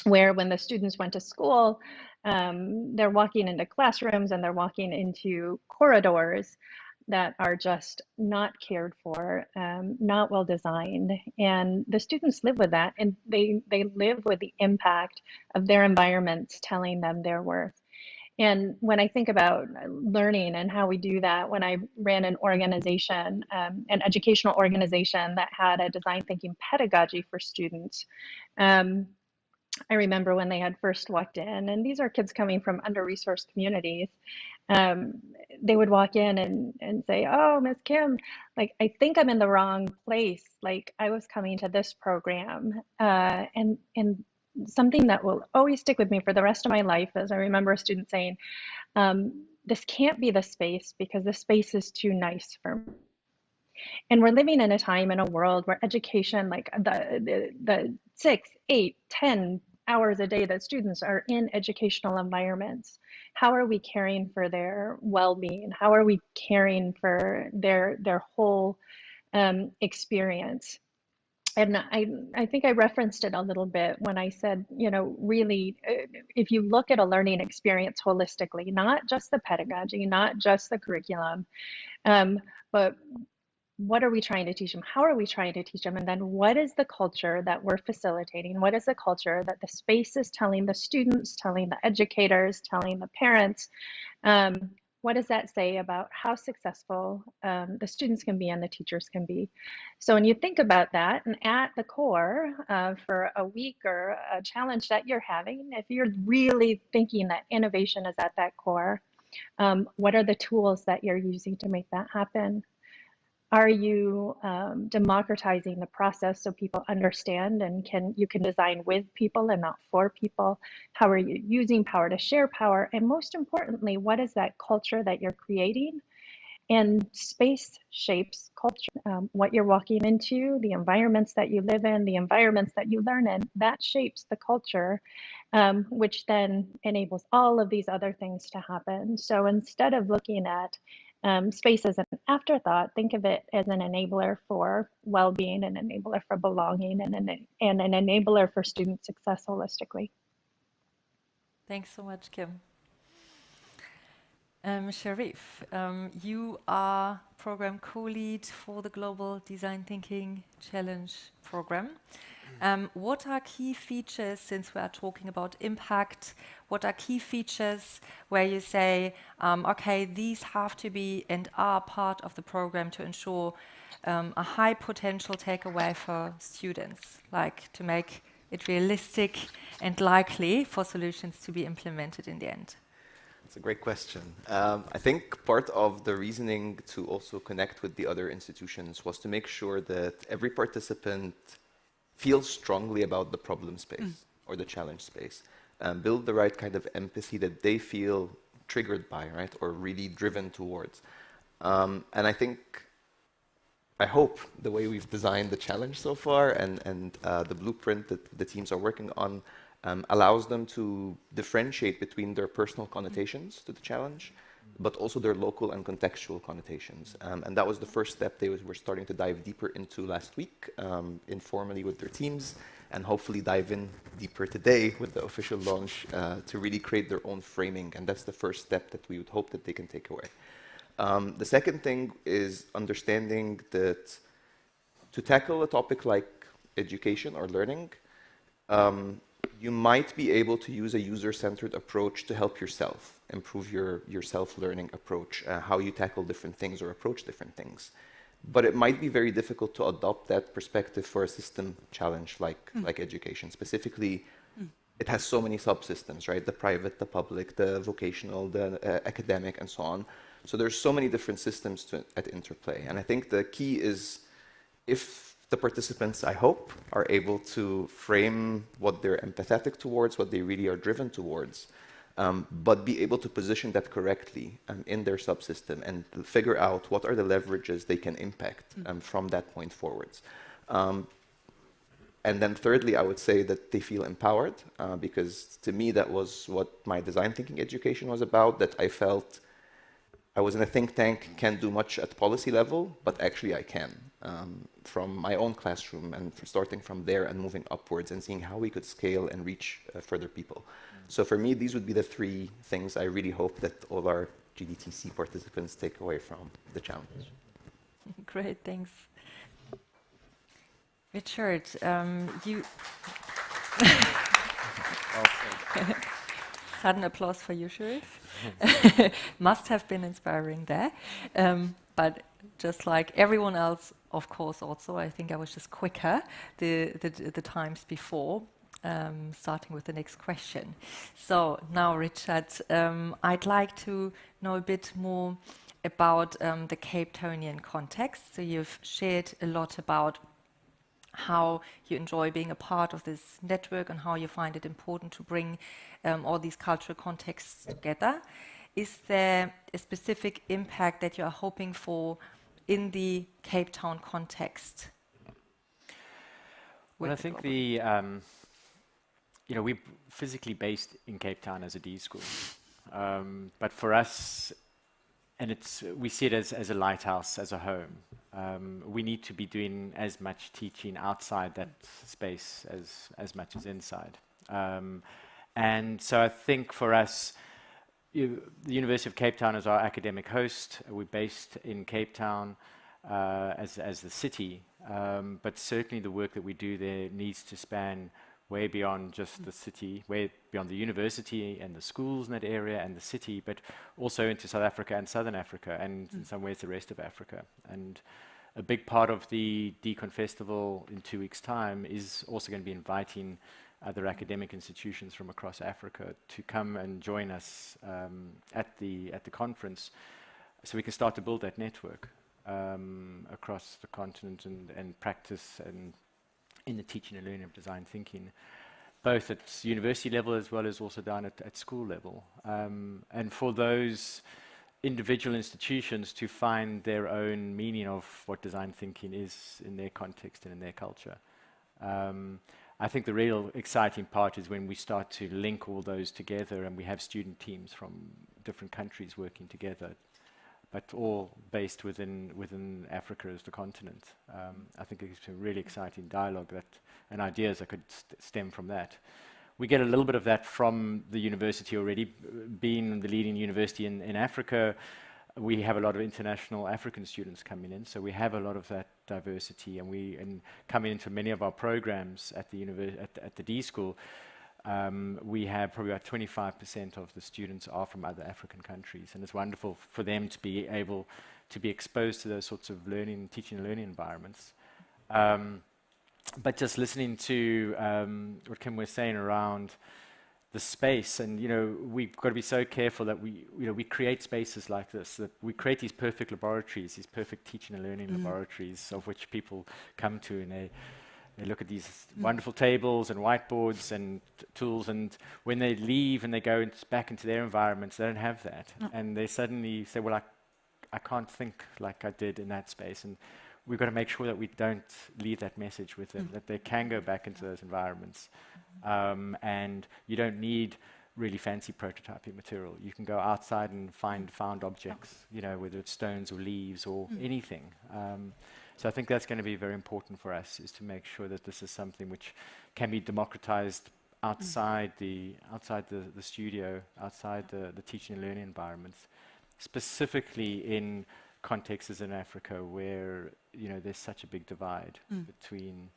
where when the students went to school, they're walking into classrooms and they're walking into corridors that are just not cared for, not well designed. And the students live with that, and they live with the impact of their environments telling them their worth. And when I think about learning and how we do that, when I ran an organization, an educational organization that had a design thinking pedagogy for students, I remember when they had first walked in, and these are kids coming from under-resourced communities, um, they would walk in and say, "Oh, Miss Kim, like, I think I'm in the wrong place. Like, I was coming to this program." And something that will always stick with me for the rest of my life is I remember a student saying, "This can't be the space because the space is too nice for me." And we're living in a time in a world where education, like the 6, 8, 10 hours a day that students are in educational environments, how are we caring for their well-being? How are we caring for their whole experience? And I think I referenced it a little bit when I said, you know, really, if you look at a learning experience holistically, not just the pedagogy, not just the curriculum, but what are we trying to teach them? How are we trying to teach them? And then what is the culture that we're facilitating? What is the culture that the space is telling the students, telling the educators, telling the parents? What does that say about how successful the students can be and the teachers can be? So when you think about that, and at the core for a week or a challenge that you're having, if you're really thinking that innovation is at that core, what are the tools that you're using to make that happen? Are you democratizing the process so people understand and you can design with people and not for people? How are you using power to share power? And most importantly, what is that culture that you're creating? And space shapes culture. What you're walking into, the environments that you live in, the environments that you learn in, that shapes the culture, which then enables all of these other things to happen. So instead of looking at space as an afterthought, think of it as an enabler for well-being, an enabler for belonging, and an enabler for student success holistically. Thanks so much, Kim. Sherif, you are program co-lead for the Global Design Thinking Challenge program. What are key features, since we are talking about impact, what are key features where you say, okay, these have to be and are part of the program to ensure a high potential takeaway for students, like to make it realistic and likely for solutions to be implemented in the end? It's a great question. I think part of the reasoning to also connect with the other institutions was to make sure that every participant feels strongly about the problem space or the challenge space, build the right kind of empathy that they feel triggered by, right, or really driven towards. And I hope the way we've designed the challenge so far and the blueprint that the teams are working on allows them to differentiate between their personal connotations to the challenge, but also their local and contextual connotations. And that was the first step they were starting to dive deeper into last week, informally with their teams, and hopefully dive in deeper today with the official launch to really create their own framing. And that's the first step that we would hope that they can take away. The second thing is understanding that to tackle a topic like education or learning, you might be able to use a user-centered approach to help yourself improve your self-learning approach, how you tackle different things or approach different things. But it might be very difficult to adopt that perspective for a system challenge like education. Specifically, it has so many subsystems, right? The private, the public, the vocational, the academic, and so on. So there's so many different systems at interplay. And I think the key is if the participants, I hope, are able to frame what they're empathetic towards, what they really are driven towards, but be able to position that correctly in their subsystem and figure out what are the leverages they can impact from that point forwards. And then thirdly, I would say that they feel empowered, because to me that was what my design thinking education was about, that I felt I was in a think tank, can't do much at policy level, but actually I can. From my own classroom and starting from there and moving upwards and seeing how we could scale and reach further people. So for me, these would be the three things I really hope that all our GDTC participants take away from the challenge. Great, thanks. Richard, you... Sudden applause for you, Sherif. Must have been inspiring there. But just like everyone else, of course, also, I think I was just quicker the times before, starting with the next question. So now, Richard, I'd like to know a bit more about the Cape Townian context. So you've shared a lot about how you enjoy being a part of this network and how you find it important to bring all these cultural contexts together. Is there a specific impact that you are hoping for in the Cape Town context? Well, I think we're physically based in Cape Town as a D-School. But for us, and we see it as a lighthouse, as a home. We need to be doing as much teaching outside that space as much as inside. And so I think for us, the University of Cape Town is our academic host. We're based in Cape Town as the city, but certainly the work that we do there needs to span way beyond just the city, way beyond the university and the schools in that area and the city, but also into South Africa and Southern Africa, and in some ways the rest of Africa. And a big part of the Decon Festival in 2 weeks' time is also going to be inviting other academic institutions from across Africa to come and join us at the conference, so we can start to build that network across the continent and practice and in the teaching and learning of design thinking, both at university level as well as also down at school level. And for those individual institutions to find their own meaning of what design thinking is in their context and in their culture. I think the real exciting part is when we start to link all those together and we have student teams from different countries working together, but all based within Africa as the continent. I think it's a really exciting dialogue and ideas that could stem from that. We get a little bit of that from the university already. Being the leading university in Africa, we have a lot of international African students coming in, so we have a lot of that diversity, and coming into many of our programs at the D-School, we have probably about 25% of the students are from other African countries, and it's wonderful for them to be able to be exposed to those sorts of teaching and learning environments. But just listening to what Kim was saying around the space, and we've got to be so careful that we create spaces like this, that we create these perfect laboratories, these perfect teaching and learning laboratories, of which people come to, and they look at these wonderful tables and whiteboards and tools, and when they leave and they go back into their environments, they don't have that. And they suddenly say, well, I can't think like I did in that space. And we've got to make sure that we don't leave that message with them, that they can go back into those environments. And you don't need really fancy prototyping material. You can go outside and find found objects, whether it's stones or leaves or anything. So I think that's going to be very important for us, is to make sure that this is something which can be democratized outside the studio, outside the teaching and learning environments, specifically in contexts as in Africa where there's such a big divide between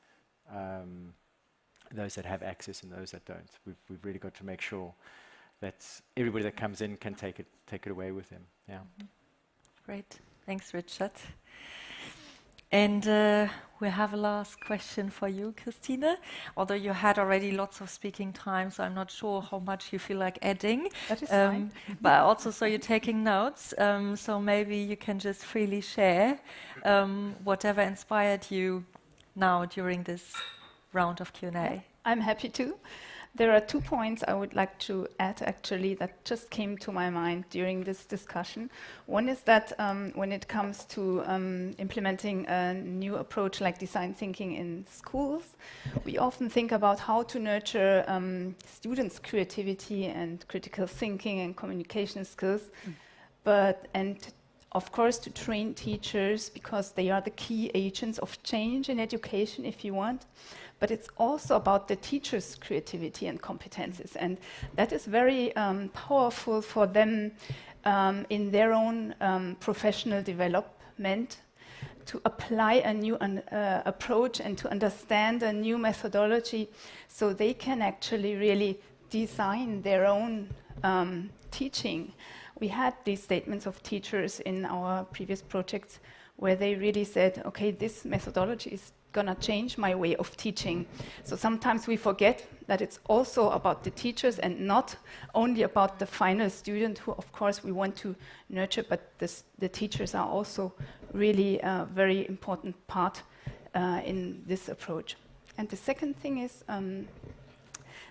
those that have access and those that don't. We've really got to make sure that everybody that comes in can take it away with them. Yeah. Great, thanks, Richard. And we have a last question for you, Christine. Although you had already lots of speaking time, so I'm not sure how much you feel like adding. That is fine. But I also saw you taking notes, so maybe you can just freely share whatever inspired you now during this round of Q&A. I'm happy to. There are 2 points I would like to add, actually, that just came to my mind during this discussion. One is that when it comes to implementing a new approach like design thinking in schools, we often think about how to nurture students' creativity and critical thinking and communication skills. and of course to train teachers, because they are the key agents of change in education, if you want. But it's also about the teachers' creativity and competences, and that is very powerful for them in their own professional development, to apply a new approach and to understand a new methodology, so they can actually really design their own teaching. We had these statements of teachers in our previous projects where they really said, okay, this methodology is going to change my way of teaching. So sometimes we forget that it's also about the teachers and not only about the final student, who of course we want to nurture, but the teachers are also really a very important part in this approach. And the second thing is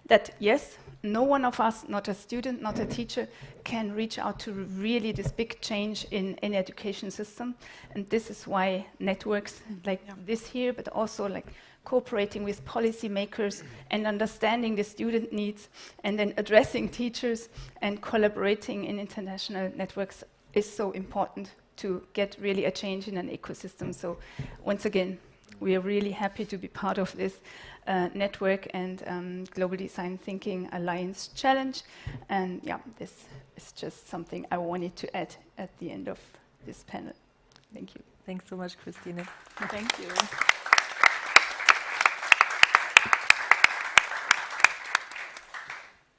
that yes, no one of us, not a student, not a teacher, can reach out to really this big change in any education system. And this is why networks like this here, but also like cooperating with policymakers and understanding the student needs, and then addressing teachers and collaborating in international networks is so important to get really a change in an ecosystem. So once again, we are really happy to be part of this network and Global Design Thinking Alliance Challenge. And yeah, this is just something I wanted to add at the end of this panel. Thank you. Thanks so much, Christine. Thank you.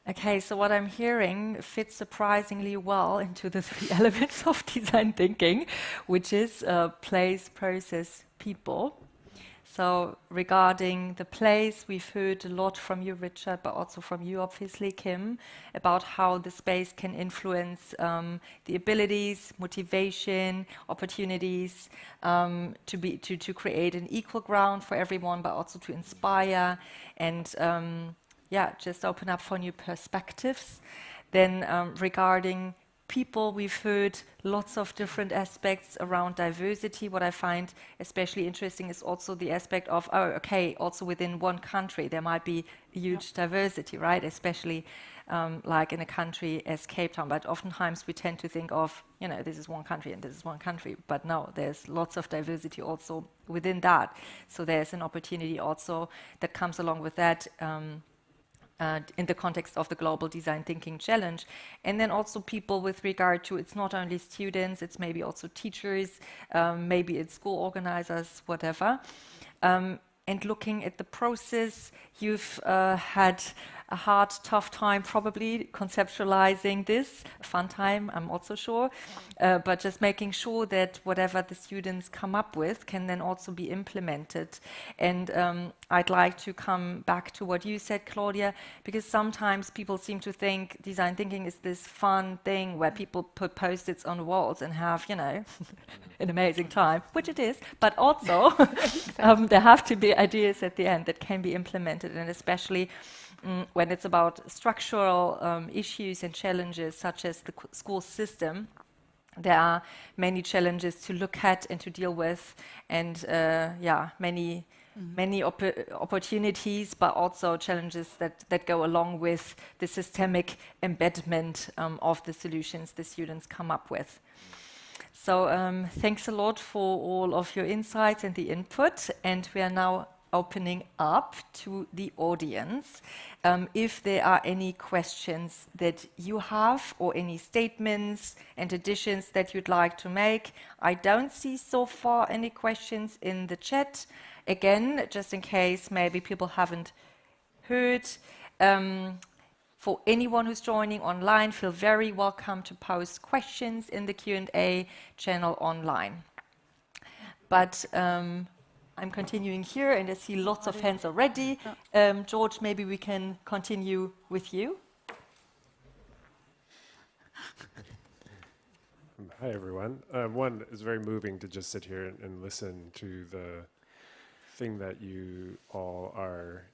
Okay, so what I'm hearing fits surprisingly well into the three elements of design thinking, which is place, process, people. So regarding the place, we've heard a lot from you, Richard, but also from you, obviously, Kim, about how the space can influence the abilities, motivation, opportunities to create an equal ground for everyone, but also to inspire and just open up for new perspectives. Then regarding people, we've heard lots of different aspects around diversity. What I find especially interesting is also the aspect of, also within one country, there might be huge diversity, right? Especially like in a country as Cape Town. But oftentimes we tend to think of, this is one country and this is one country. But no, there's lots of diversity also within that. So there's an opportunity also that comes along with that in the context of the Global Design Thinking Challenge. And then also people with regard to, it's not only students, it's maybe also teachers, maybe it's school organizers, whatever. And looking at the process, you've had a hard, tough time probably conceptualizing this, a fun time, I'm also sure, but just making sure that whatever the students come up with can then also be implemented. And I'd like to come back to what you said, Claudia, because sometimes people seem to think design thinking is this fun thing where people put post-its on walls and have, an amazing time, which it is, but also there have to be ideas at the end that can be implemented, and especially when it's about structural issues and challenges such as the school system, there are many challenges to look at and to deal with, and many opportunities, but also challenges that go along with the systemic embedment of the solutions the students come up with. So thanks a lot for all of your insights and the input, and we are now opening up to the audience. If there are any questions that you have or any statements and additions that you'd like to make. I don't see so far any questions in the chat. Again, just in case maybe people haven't heard, for anyone who's joining online, feel very welcome to post questions in the Q&A channel online. But I'm continuing here, and I see lots of hands already. George, maybe we can continue with you. Hi, everyone. One, it's very moving to just sit here and listen to the thing that you all are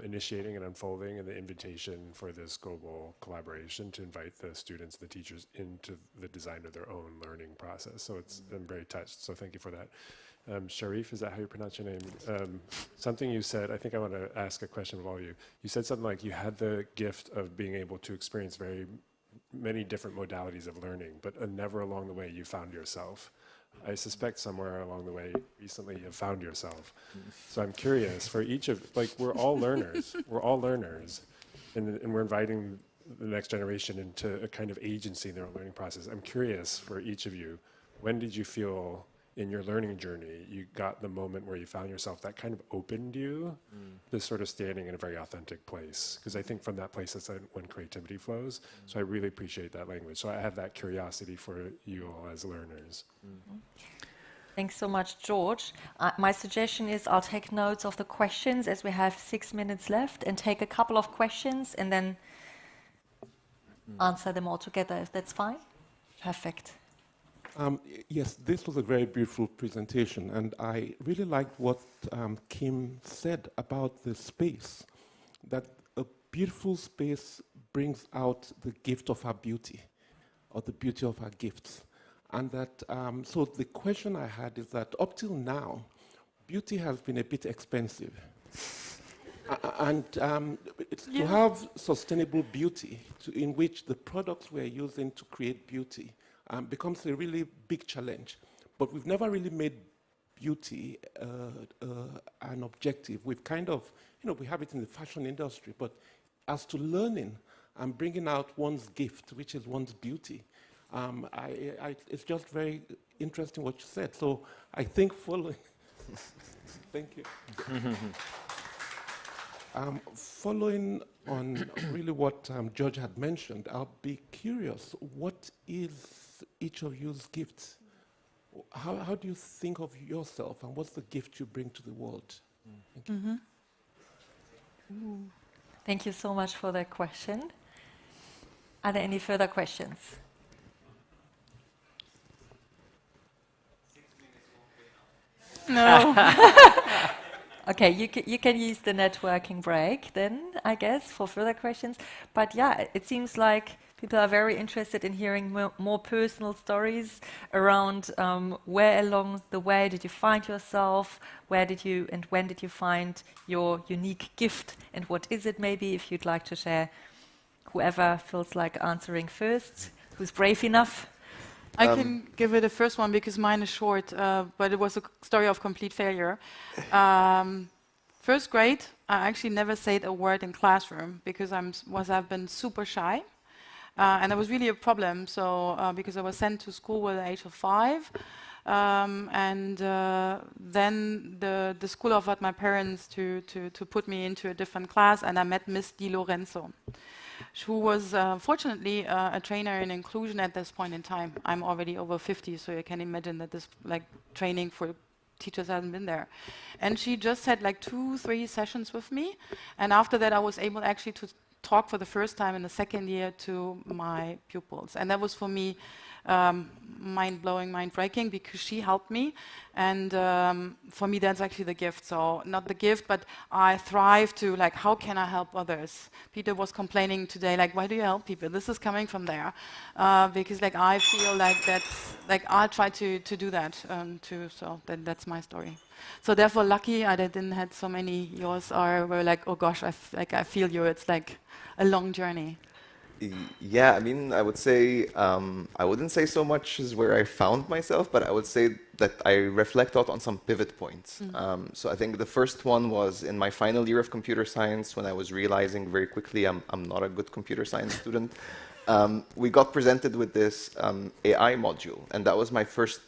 initiating and unfolding, and the invitation for this global collaboration to invite the students, the teachers into the design of their own learning process. So I'm very touched, so thank you for that. Sherif, is that how you pronounce your name? Something you said, I think I want to ask a question of all of you. You said something like you had the gift of being able to experience very many different modalities of learning, but never along the way you found yourself. I suspect somewhere along the way recently you have found yourself. So I'm curious, for each of, like, we're all learners, and we're inviting the next generation into a kind of agency in their own learning process. I'm curious, for each of you, when did you feel in your learning journey you got the moment where you found yourself that kind of opened you to sort of standing in a very authentic place? Because I think from that place that's when creativity flows. So I really appreciate that language. So I have that curiosity for you all as learners. Thanks so much, George. My suggestion is I'll take notes of the questions as we have 6 minutes left and take a couple of questions and then answer them all together, if that's fine. Perfect. Yes, this was a very beautiful presentation, and I really liked what Kim said about the space, that a beautiful space brings out the gift of our beauty, or the beauty of our gifts. And that, so the question I had is that up till now, beauty has been a bit expensive. To have sustainable beauty, in which the products we're using to create beauty becomes a really big challenge. But we've never really made beauty an objective. We've kind of, we have it in the fashion industry, but as to learning and bringing out one's gift, which is one's beauty, it's just very interesting what you said. So I think following, thank you. Following on really what George had mentioned, I'll be curious, what is each of you's gifts? How do you think of yourself, and what's the gift you bring to the world? Thank you. Thank you so much for that question. Are there any further questions? No. Okay, you can use the networking break then, I guess, for further questions. But yeah, it seems like people are very interested in hearing more personal stories around where along the way did you find yourself, where did you and when did you find your unique gift, and what is it maybe, if you'd like to share. Whoever feels like answering first, who's brave enough. I can give it a first one because mine is short, but it was a story of complete failure. First grade, I actually never said a word in classroom because I've been super shy, and that was really a problem. So because I was sent to school at the age of 5, and then the school offered my parents to put me into a different class, and I met Miss Di Lorenzo, who was fortunately a trainer in inclusion at this point in time. I'm already over 50, so you can imagine that this training for teachers hasn't been there. And she just had 2-3 sessions with me, and after that I was able actually to talk for the first time in the second year to my pupils. And that was for me mind-blowing, mind-breaking, because she helped me, and for me that's actually the gift. So not the gift, but I thrive to how can I help others? Peter was complaining today, why do you help people? This is coming from there, because I feel that's I'll try to do that too. So that's my story. So therefore, lucky I didn't have so many. Yours were oh gosh, I feel you. It's a long journey. Yeah, I mean, I would say, I wouldn't say so much as where I found myself, but I would say that I reflect out on some pivot points. So I think the first one was in my final year of computer science, when I was realizing very quickly I'm not a good computer science student. We got presented with this AI module, and that was my first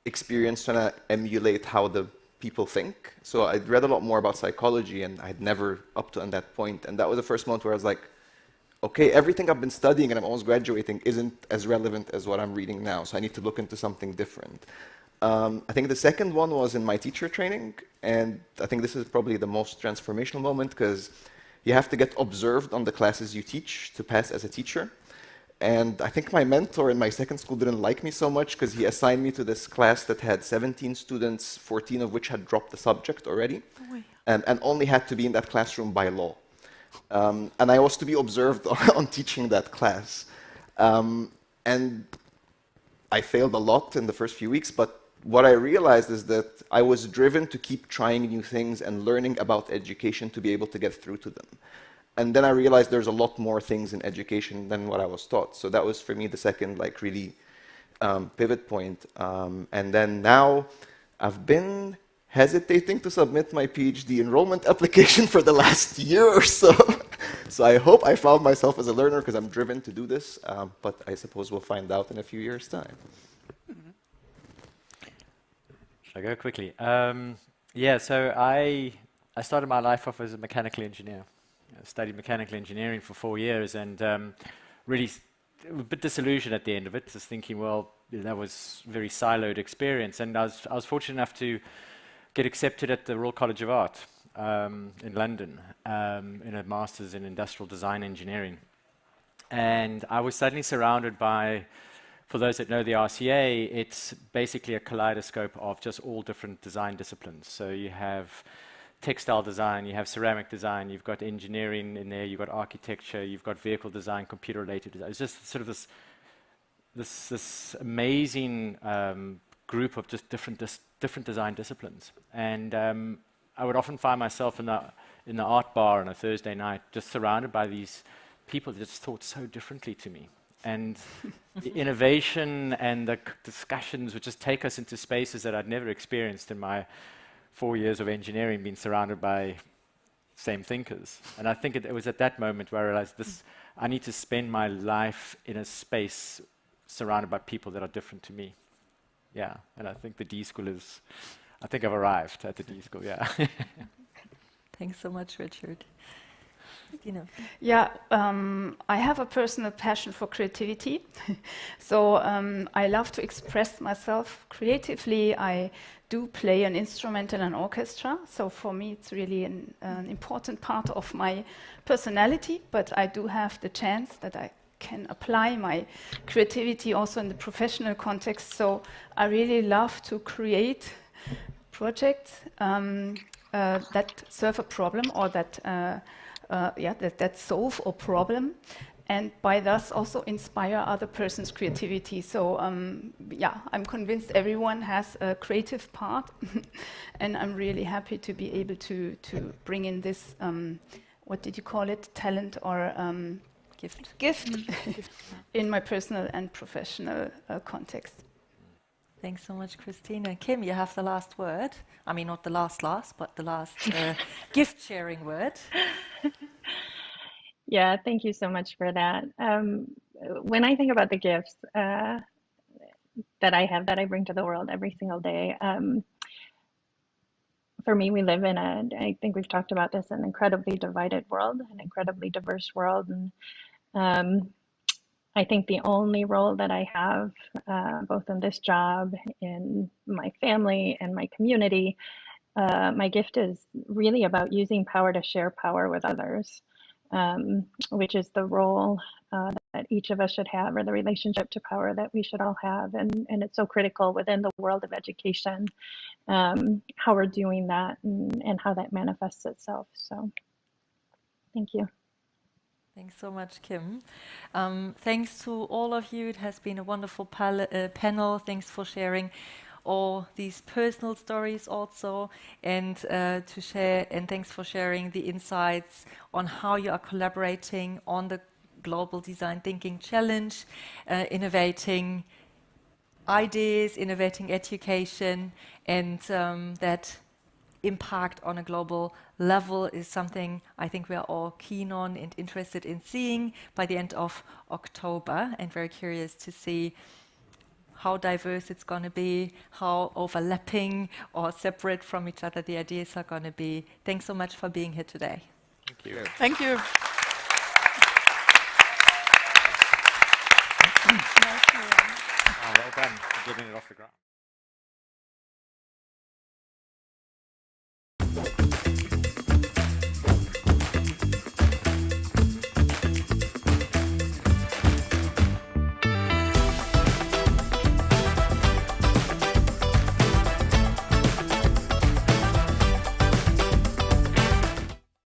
experience trying to emulate how the people think. So I'd read a lot more about psychology, and I'd never up to that point. And that was the first moment where I was like, okay, everything I've been studying and I'm almost graduating isn't as relevant as what I'm reading now, so I need to look into something different. I think the second one was in my teacher training, and I think this is probably the most transformational moment because you have to get observed on the classes you teach to pass as a teacher. And I think my mentor in my second school didn't like me so much because he assigned me to this class that had 17 students, 14 of which had dropped the subject already, and only had to be in that classroom by law. And I was to be observed on teaching that class. And I failed a lot in the first few weeks, but what I realized is that I was driven to keep trying new things and learning about education to be able to get through to them. and then I realized there's a lot more things in education than what I was taught. So that was for me the second like really pivot point. And then now I've been hesitating to submit my PhD enrollment application for the last year or so. So I hope I found myself as a learner because I'm driven to do this, but I suppose we'll find out in a few years' time. Shall I go quickly? Yeah, so I started my life off as a mechanical engineer. I studied mechanical engineering for 4 years and really a bit disillusioned at the end of it, just thinking, well, that was a very siloed experience. And I was fortunate enough to get accepted at the Royal College of Art in London in a master's in industrial design engineering. And I was suddenly surrounded by, for those that know the RCA, it's basically a kaleidoscope of just all different design disciplines. So you have textile design, you have ceramic design, you've got engineering in there, you've got architecture, you've got vehicle design, computer-related design. It's just sort of this amazing group of just different design disciplines. And I would often find myself in the art bar on a Thursday night, just surrounded by these people that just thought so differently to me. And the innovation and the discussions would just take us into spaces that I'd never experienced in my 4 years of engineering, being surrounded by same thinkers. And I think it was at that moment where I realized I need to spend my life in a space surrounded by people that are different to me. Yeah, and I think the D-School I think I've arrived at the D-School, yeah. Thanks so much, Richard. Yeah, I have a personal passion for creativity. So I love to express myself creatively. I do play an instrument in an orchestra. So for me, it's really an important part of my personality. But I do have the chance that I can apply my creativity also in the professional context. So I really love to create projects that serve a problem or that that solve a problem, and by thus also inspire other person's creativity. So I'm convinced everyone has a creative part, and I'm really happy to be able to bring in this, what did you call it, talent or gift in my personal and professional context. Thanks so much, Christina. Kim, you have the last word. I mean, not the last, but the last gift-sharing word. Yeah, thank you so much for that. When I think about the gifts that I have, that I bring to the world every single day, for me, we live in I think we've talked about this, an incredibly divided world, an incredibly diverse world. And I think the only role that I have, both in this job, in my family, and my community, my gift is really about using power to share power with others, which is the role that each of us should have, or the relationship to power that we should all have. And it's so critical within the world of education, how we're doing that and how that manifests itself. So thank you. Thanks so much, Kim. Thanks to all of you. It has been a wonderful panel. Thanks for sharing all these personal stories also, and to share. And thanks for sharing the insights on how you are collaborating on the Global Design Thinking Challenge, innovating ideas, innovating education, and that impact on a global level is something I think we are all keen on and interested in seeing by the end of October, and very curious to see how diverse it's going to be, how overlapping or separate from each other the ideas are going to be. Thanks so much for being here today. Thank you. Thank you. Well done for getting it off the ground.